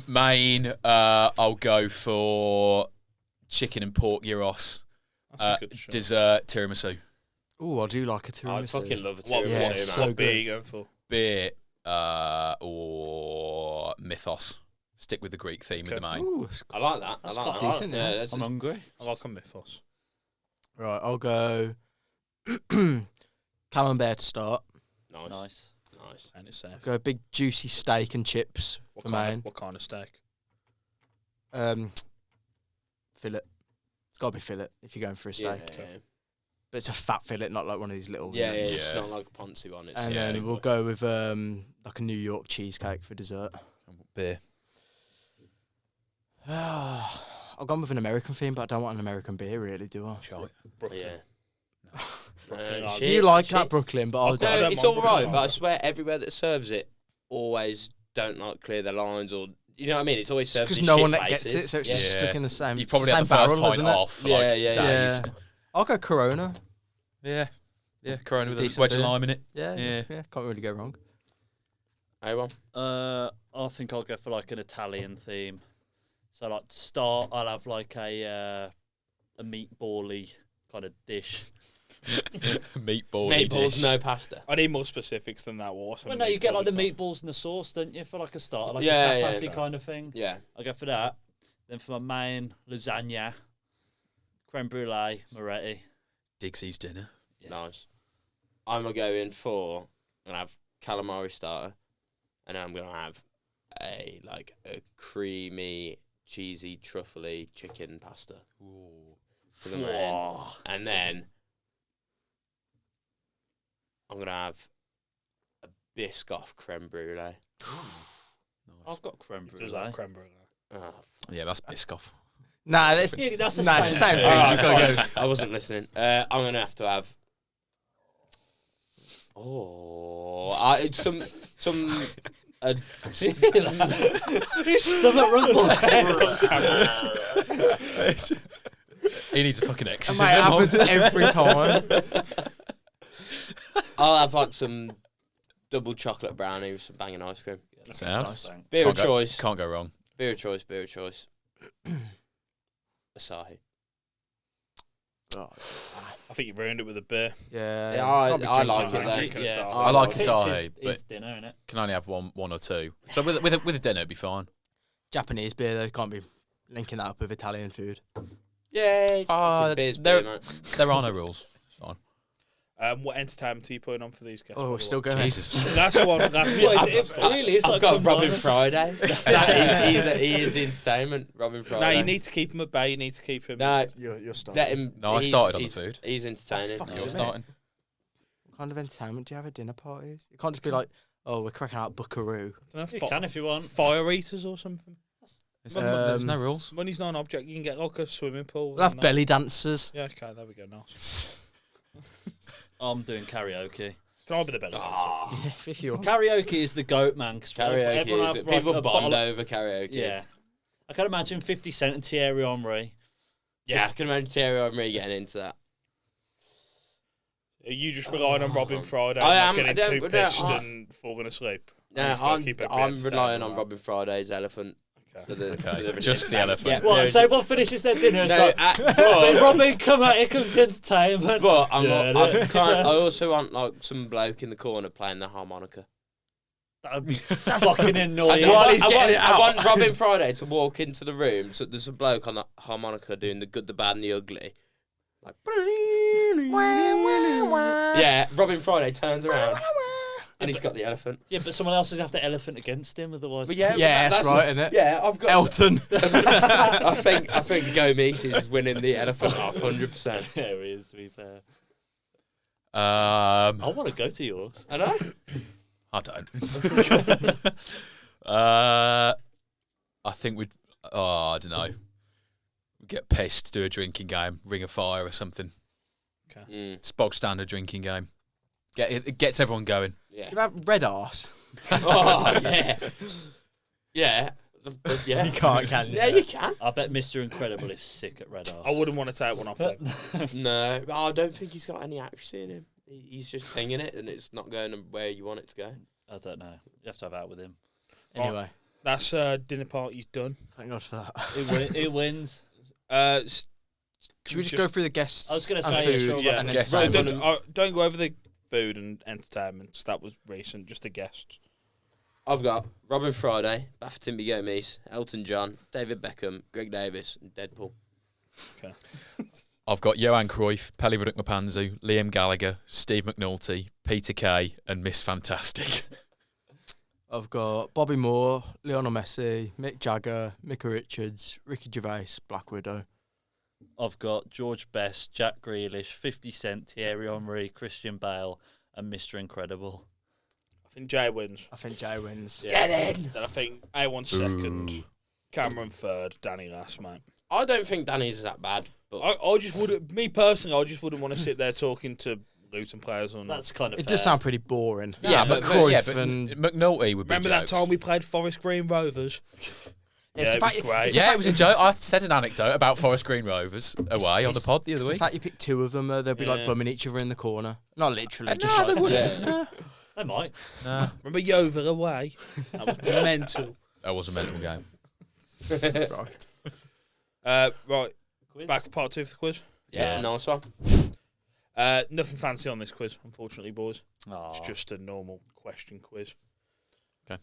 Main, I'll go for chicken and pork gyros. That's a good show. Dessert, tiramisu. Oh, I do like a I tiramisu. fucking love a What, tiramisu, Yeah, man. so what beer good. are you going for? Beer, or mythos. Stick with the Greek theme with the main. Ooh, it's- I like that. That's I like quite that. decent, Yeah, yeah. that's I'm hungry. I like a mythos. right, I'll go camembert to start. nice. Nice. Nice. And it's safe. Go big juicy steak and chips What for kind, main. what kind of steak? Fillet. It's got to be fillet if you're going for a steak. Yeah, But it's a fat fillet, not like one of these little. yeah, you know. yeah, it's Yeah. not like a Ponzi one. It's And Yeah, then we'll go with like a New York cheesecake for dessert. Beer. I've gone with an American theme, but I don't want an American beer, really, do I? Shite. Brooklyn. Yeah. Brooklyn, Shit, you like shit. that Brooklyn, but I'll I've go. got- I No, don't it's mind all right, Brooklyn. but I swear everywhere that serves it always don't like clear their lines, or you know what I mean. It's always served Because in no shit one places. gets it, so it's yeah. just Yeah. stuck in the same. You probably same had the first barrel, pint isn't it? off for Yeah, like yeah, days. Yeah. I'll go Corona. Yeah. Yeah, Corona with a Decent wedge of beer. lime in it. Yeah, Yeah. yeah, can't really go wrong. A1. I think I'll go for like an Italian theme. So like to start, I'll have like a meatball-y kind of dish. Meatball. Meatballs, no pasta. I need more specifics than that. What's Well, no, you get like the meatballs and the sauce, don't you, for like a starter, like Yeah, a yeah, tapasy yeah. kind of thing. Yeah. I'll go for that. Then for my main, lasagna, creme brulee, Moretti. Digsy's dinner. Yeah. Nice. I'm gonna go in for. I'm gonna have calamari starter, and then I'm gonna have a creamy, cheesy, truffly chicken pasta for the main, and then I'm gonna have a Biscoff creme brulee. Nice. I've got creme brulee. Does have creme brulee. Oh, Yeah, that's Biscoff. Nah, that's Yeah, that's the nah, same same thing. thing. Alright, You've gotta go. I wasn't listening. I'm gonna have to have. It's some. His stomach rumbled. He needs a fucking Mate, exorcism. it happens every time. I'll have like some double chocolate brownie with some banging ice cream. Sound. Beer Can't of go- choice. Can't go wrong. Beer of choice. Beer of choice. Asahi. I think you ruined it with a beer. Yeah, Yeah, can't be I drinking like that. it. Though. Drinking Yeah, Asahi. I like It's Asahi, but his dinner, innit? can only have one or two. So with a dinner, it'd be fine. Japanese beer though can't be linking that up with Italian food. Yay! Beers, there beer, there are no rules. It's fine. What entertainment are you putting on for these guys? Oh, we're still going. Jesus. Last one. What is it? Really? It's I've like got Robin combined. Friday. He is the entertainment. Robin Friday. No, you need to keep him at bay. You need to keep him. No, You're starting. let him. No, I he's- started on the he's- food. He's entertaining. fuck You're it. starting. What kind of entertainment do you have at dinner parties? You can't just be like, oh, we're cracking out Buckaroo. Don't know, You can if you want. fire eaters or something. There's no rules. Money's not an object. You can get like a swimming pool. We'll have and that. belly dancers. Yeah, okay, there we go. Nice. I'm doing karaoke. Can I be the belly dancer? If you want. Karaoke is the goat, man. 'Cause Karaoke. everyone Is have, it? People a bond bottle- over karaoke. Yeah. I can imagine 50 Cent and Thierry Henry. Yeah, I can imagine Thierry Henry getting into that. Are you just relying on Robin Friday? I and am. not I getting don't- too no, pissed I- and falling asleep. No, Just gotta keep everybody I'm entertained, relying on right? Robin Friday's elephant. Okay. For the, Okay, for the just the elephant. Yeah, What? no, So everyone finishes their dinner. It's no, like, but, Robin, come out. Here comes entertainment. but I also want like some bloke in the corner playing the harmonica. That would be fucking annoying. I want Robin Friday to walk into the room. So there's a bloke on the harmonica doing the good, the bad, and the ugly. Like, yeah, Robin Friday turns around and he's got the elephant. Yeah, but someone else has to have the elephant against him, otherwise. But yeah, Yeah, but that's right, isn't it? Yeah, I've got Elton. I think Gomes is winning the elephant off 100%. There he is, to be fair. I I want to go to yours. I know. don't. I think we'd. Oh, I don't know. We'd get pissed, do a drinking game, Ring of Fire or something. It's bog standard drinking game. It gets everyone going. Yeah. You have red arse. Oh yeah. Yeah. Yeah. You can't, can you? Yeah, you can. I bet Mr. Incredible is sick at Red Arse. I wouldn't want to take one off them. No, I don't think he's got any accuracy in him. He's just pinging it, and it's not going where you want it to go. I don't know. You have to have out with him. Anyway, That's dinner party's done. thank God for that. Who wins? Should we just go through the guests? I was gonna and say, yeah, food sure, Yeah, and Guests no, and entertainment? don't go over the food and entertainments. That was recent. Just the guests. I've got Robin Friday, Bafferton Gomes, Elton John, David Beckham, Greg Davis, and Deadpool. Okay. I've got Johan Cruyff, Pele Mapanzu, Liam Gallagher, Steve McNulty, Peter Kay, and Miss Fantastic. I've got Bobby Moore, Lionel Messi, Mick Jagger, Micah Richards, Ricky Gervais, Black Widow. I've got George Best, Jack Grealish, 50 Cent, Thierry Henry, Christian Bale, and Mr. Incredible. I think Jay wins. I think Jay wins. Yeah. Get in! Then I think A1 second, Cameron third, Danny last, mate. I don't think Danny's that bad, but I just wouldn't. Me personally, I just wouldn't want to sit there talking to Luton players or not. That's kind of It fair. does sound pretty boring. Yeah, but Cruyff and McNulty would be Remember that jokes. time we played Forest Green Rovers? It's Yeah, the it was fact- great. Yeah, it was a joke. I said an anecdote about Forest Green Rovers away on the pod the It's other the week. fact you pick two of them, though, they'll be like Yeah. bumming each other in the corner. Not literally, just No, like, they wouldn't. They might. Remember Yeovil away? That was mental. That was a mental game. right. Right, Quiz? back to part two of the quiz. yeah, Yeah. nice one. Nothing fancy on this quiz, unfortunately, boys. Aw. It's just a normal question quiz. Okay.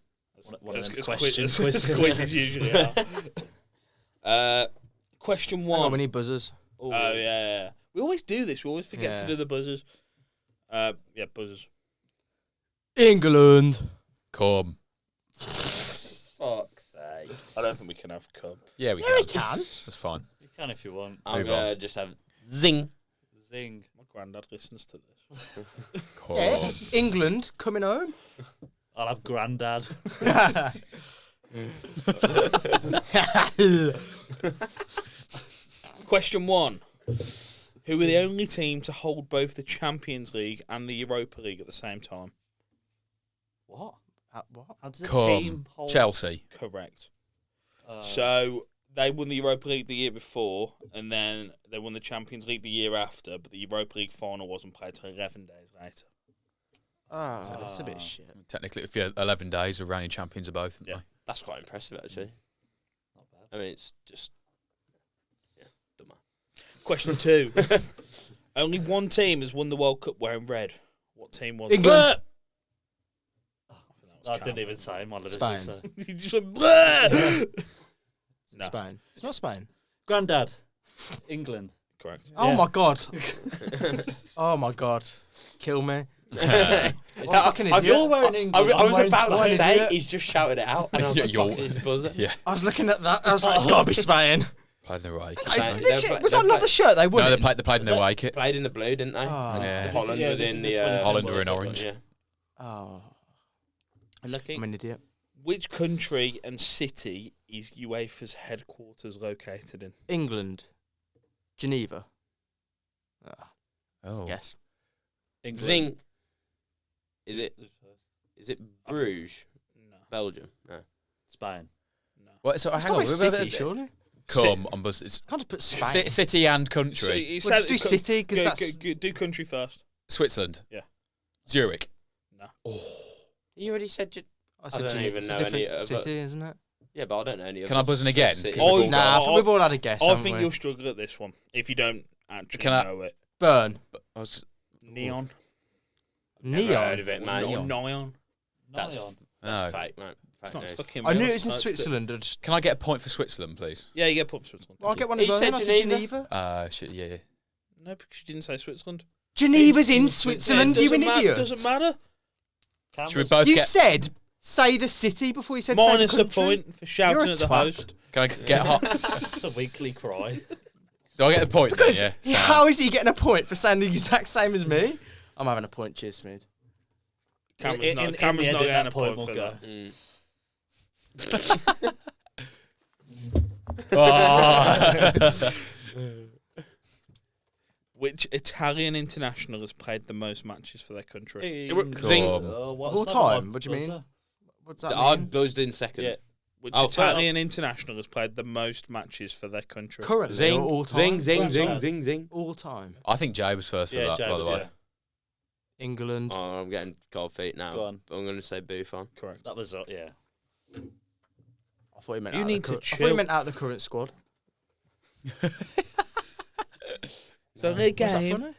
One of them As question quizzes quizzes. usually are. Question Hang on, one. we need buzzers. Oh yeah. We always do this. We always forget to Yeah. do the buzzers. Yeah, buzzers. England. Come. Fuck's sake. I don't think we can have a cup. Yeah, we Yeah, can. we can. That's fine. You can if you want. I'm Move gonna just have zing. Zing. My granddad listens to this. Come. Yeah, England coming home. I'll have Grandad. Question one. Who were the only team to hold both the Champions League and the Europa League at the same time? What? What? How does a Come. team hold? Chelsea. Correct. Uh, So they won the Europa League the year before, and then they won the Champions League the year after, but the Europa League final wasn't played till 11 days later. Oh, that's a bit shit. Technically, if you're 11 days, we're reigning champions of both. aren't Yeah. they? That's quite impressive, actually. not bad. I mean, it's just dumb. Question two. Only one team has won the World Cup wearing red. What team was England. I didn't even say. My little Spain. sister. it? You just went, "Bleh!" No. Spain. It's not Spain. Grandad. England. Correct. Oh Yeah. my god. Oh my god. Kill me. I fucking idiot. You're wearing England. I was I'm wearing about to Spain. say, he's just shouted it out. And I was like, You're- fuck, this buzzer. Yeah. I was looking at that. I was like, it's got to be Spain. Played in the away. Was that not the shirt they won? No, in? they played in the away kit. Played in the blue, didn't they? Oh. Yeah. Holland Yeah, within this is the... the 2010 Holland were in World Cup, orange. Yeah. Oh, Lucky. I'm an idiot. Which country and city is UEFA's headquarters located in? England. Geneva. Oh. Yes. England. Zing. Is it Bruges? No. Belgium? No. Spain. No. What, so It's hang got on. to be city, surely. Come on, Buzz. It's Can't just put Spain. city and So country. you Well, just do co- city, 'cause go- that's- go- do country first. Switzerland. Yeah. Zurich. You already said... I said don't Geneva. even It's know a different any of city, isn't it? Yeah, but I don't know any of Can I buzz in again? cities. 'Cause we've all Oh, got- Nah, we've all had a guess. I haven't think we? you'll struggle at this one if you don't actually Can I- know it. Burn. I was just, Neon. Never heard Neon. of it, man. Neon. Neon. That's, Nyon. that's no. fake, man. It's Fake not news. fucking I knew real. it was in It's- Switzerland. I just- Can I get a point for Switzerland, please? Yeah, you get put Switzerland. Well, I'll get one He of those. said I said Geneva. Geneva. Shit, yeah. No, because you didn't say Switzerland. Geneva's in Yeah, Switzerland. You an idiot. Doesn't matter. Should we both You get? said say the city before you said Minus say the a country. point for shouting You're a at the twat. host. Can I get hot? It's a weekly cry. Do I get the point? Because then, yeah. how is he getting a point for saying the exact same as me? I'm having a point. Cheers, Smeid. Cameron's not, in Cameron's the not edit, getting that a point point will for go. that. Oh. Which Italian international has played the most matches for their country? Zing. Come. What's Of all that time? one? What do you mean? Buzzer? What's that I mean? buzzed in second. Yeah. Which Oh, Italian international has played the most matches for their country? Currently, Zing, or all time? zing, zing, zing, Grandad. zing, zing. All time. I think Jay was first with Yeah, that, Jay by the was, way. yeah. England. Oh, I'm getting cold feet now. Go on. I'm going to say Buffon. Correct. That was, yeah. I thought he meant You out need the to I thought chill. he meant out the current squad. So the Was that game. funny?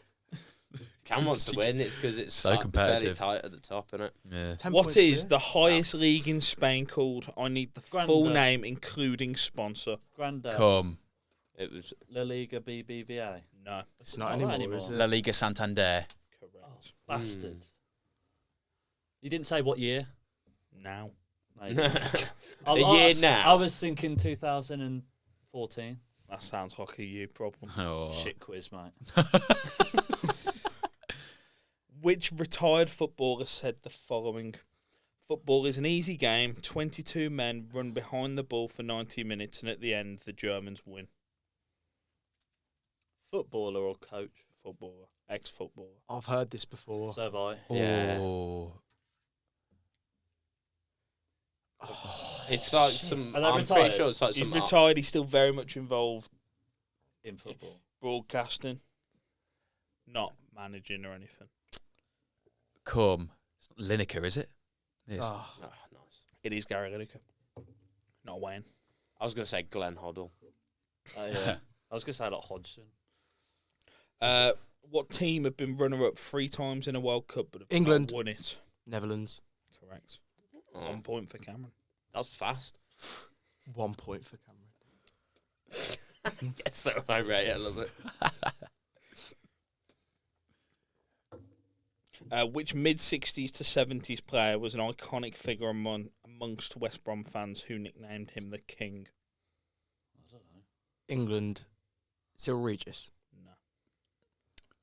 Cam wants to win. It's because it's So fairly competitive. tight at the top, isn't it? Yeah. 10 What points is clear. the highest league in Spain called? I need the full Grandad. name, including sponsor. Grandad. Come. It was. La Liga BBVA. No. It's not Not anymore, is anymore. it? La Liga Santander. Correct. Bastard. You didn't say what year? Now. Mate. The year now. I was thinking 2014. That sounds like a you problem. Oh. Shit quiz, mate. Which retired footballer said the following? Football is an easy game. 22 men run behind the ball for 90 minutes, and at the end, the Germans win. Footballer or coach? Footballer. Ex-footballer. I've heard this before. So have I. Yeah. Oh. It's like some. Are they I'm retired? pretty sure it's like He's some. retired. He's still very much involved In football. broadcasting, not managing or anything. Come. It's not Lineker, is it? Yes. Oh, Oh, nice. It is Gary Lineker, not Wayne. I was going to say Glenn Hoddle. Yeah. I was going to say like Hodgson. What team have been runner-up 3 times in a World Cup but have England. not won it? Netherlands. Correct. Oh, 1 point for Cameron. that was fast. 1 point for Cameron. It's so irate. I love it. Which mid-60s to 70s player was an iconic figure amongst West Brom fans who nicknamed him the King? I don't know. England. Cyril Regis. No.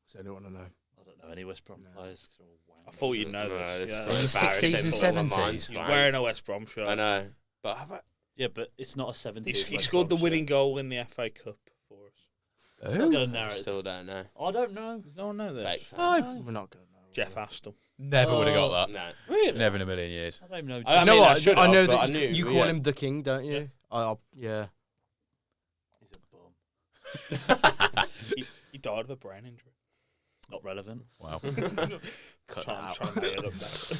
That's the only one I know. I don't know any West Brom No. players. 'Cause they're all wank. I thought you'd know No, this. it's Yeah. quite In the embarrassing 60s and for all of mine. 70s. He's wearing a West Brom shirt. I know. But how about. Yeah, but it's not a 70s. He West scored the Brom winning shirt. goal in the FA Cup for us. I'm not going to narrow I it. still don't know. I don't know. Does no one know Fake this? fan. We're not going to know. Jeff Astle. Never would have got that. No. Really? Never in a million years. I don't even know. I You know mean, what? I should I have, know but that I knew, you call yeah. him the king, don't you? Yeah. He's a bum. He died of a brain injury. Not relevant. Wow. Cut I'm that trying out. to make it look better.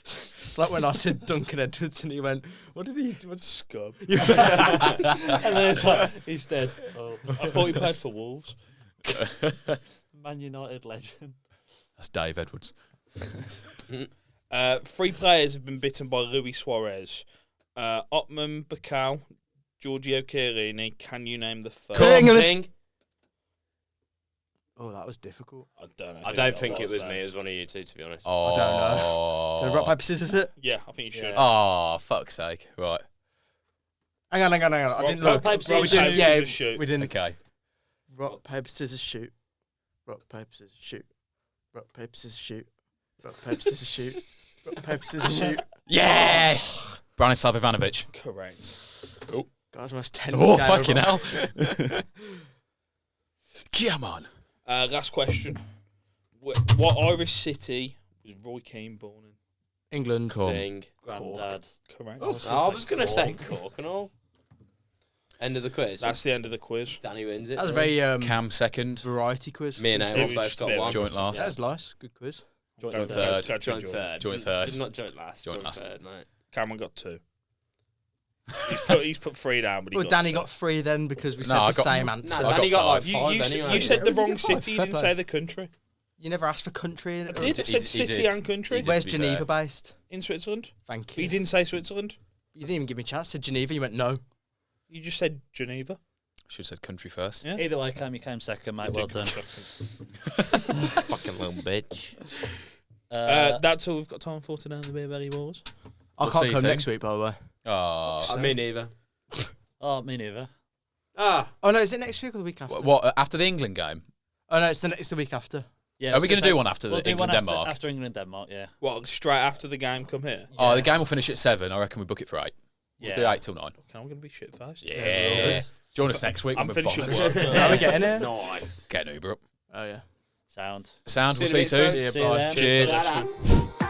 It's like when I said Duncan Edwards and he went, what did he do? Scum. And then it's like, he's dead. Oh. I thought he played for Wolves. Man United legend. That's Dave Edwards. 3 players have been bitten by Luis Suarez. Otman Bacau, Giorgio Chiellini. Can you name the third? Come on, England. King. Oh, that was difficult. I don't know. I who don't that think it was though. me. It was one of you two, to be honest. Oh, I don't know. Can I rock, paper, scissors it? Yeah, I think you should. Yeah. Oh, fuck's sake. Right. Hang on. I didn't Rock, look. paper, We scissors, didn't. shoot. Yeah, Scissors, shoot. we didn't. Okay. Rock, paper, scissors, shoot. Rock, paper, scissors, shoot. Rock, paper, scissors, shoot. Rock, paper, scissors, shoot. Rock, paper, scissors, shoot. Yes! Branislav Ivanovic. Correct. Guys, most 10. Oh, fucking hell. Come on. Last question. What Irish city was Roy Keane born in? England. Cool. King. Granddad. Correct. I was going to say Cork and all. End of the quiz. That's the end of the quiz. Danny wins it. That was a very Cam second. variety quiz. Me and It Aaron was both just a got bit one. Joint last. That was nice. Good quiz. Joint Go third. Go Joint Jordan. third. Joint third. Not joint last. Joint Joint last. third, mate. Cameron got 2. He's put 3 down, but he Well, got Danny 2. got 3 then because we No, said I the got- same answer. Nah, I Danny got got like five. 5 You anyway. said the Did you wrong get city. five? You Fair didn't play. say the country. You never asked for country. I did. I He said did. city and country He did. Where's to be Geneva fair. based? in Switzerland. Thank But you. you didn't say Switzerland. You didn't even give me a chance. I said Geneva. You went no. You just said Geneva. Should have said country first. Yeah. Either way, Cam, you came second, mate. Well done. Fucking little bitch. That's all we've got time for today on the Beer Belly Wars. I We'll can't see you come soon. next week, by the way. Oh. I mean, neither. Oh, me neither. Ah. Oh no, is it next week or the week after? What, after the England game? Oh no, it's the week after. Yeah. Are we going to do one after We'll the do one England-Denmark? after England Denmark. Yeah. What, straight after the game, come here? Oh, the game will finish at 7. I reckon we book it for 8. We'll do Yeah. 8 till 9. Okay, I'm going to be shit first. Yeah. Join us next week. I'm when we're finishing bollocks. work. How are we getting here? Nice. Get an Uber up. Oh yeah. Sound. Sound, we'll See see you you in a soon. bit, See you then. Cheers. Ta-da.